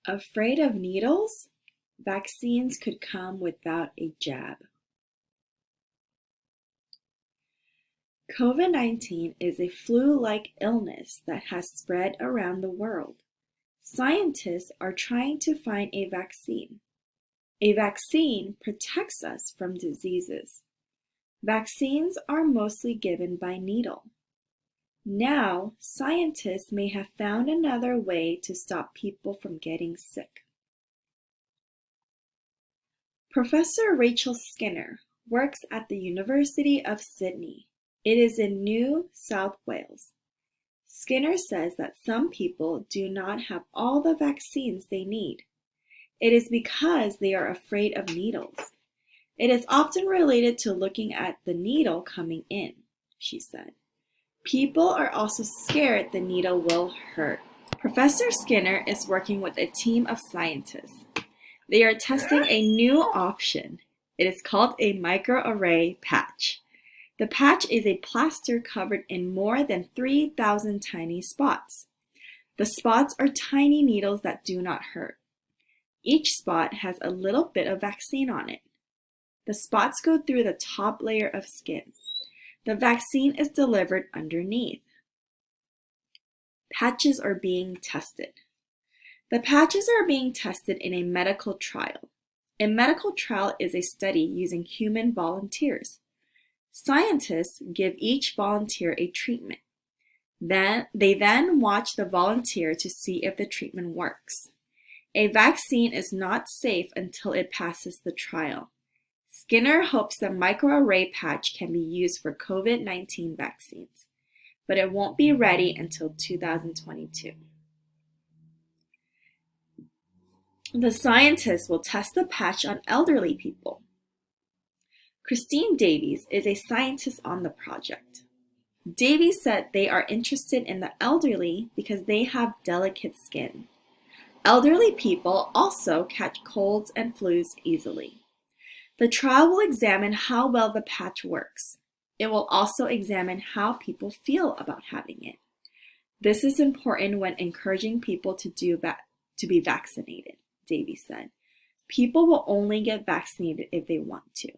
Afraid of needles? Vaccines could come without a jab. COVID-19 is a flu-like illness that has spread around the world. Scientists are trying to find a vaccine. A vaccine protects us from diseases. Vaccines are mostly given by needle. Now, scientists may have found another way to stop people from getting sick. Professor Rachel Skinner works at the University of Sydney. It is in New South Wales. Skinner says that some people do not have all the vaccines they need. It is because they are afraid of needles. It is often related to looking at the needle coming in, she said. People are also scared the needle will hurt. Professor Skinner is working with a team of scientists. They are testing a new option. It is called a microarray patch. The patch is a plaster covered in more than 3,000 tiny spots. The spots are tiny needles that do not hurt. Each spot has a little bit of vaccine on it. The spots go through the top layer of skin. The vaccine is delivered underneath. Patches are being tested. The patches are being tested in a medical trial. A medical trial is a study using human volunteers. Scientists give each volunteer a treatment. They then watch the volunteer to see if the treatment works. A vaccine is not safe until it passes the trial. Skinner hopes the microarray patch can be used for COVID-19 vaccines, but it won't be ready until 2022. The scientists will test the patch on elderly people. Christine Davies is a scientist on the project. Davies said they are interested in the elderly because they have delicate skin. Elderly people also catch colds and flus easily. The trial will examine how well the patch works. It will also examine how people feel about having it. This is important when encouraging people to be vaccinated, Davies said. People will only get vaccinated if they want to.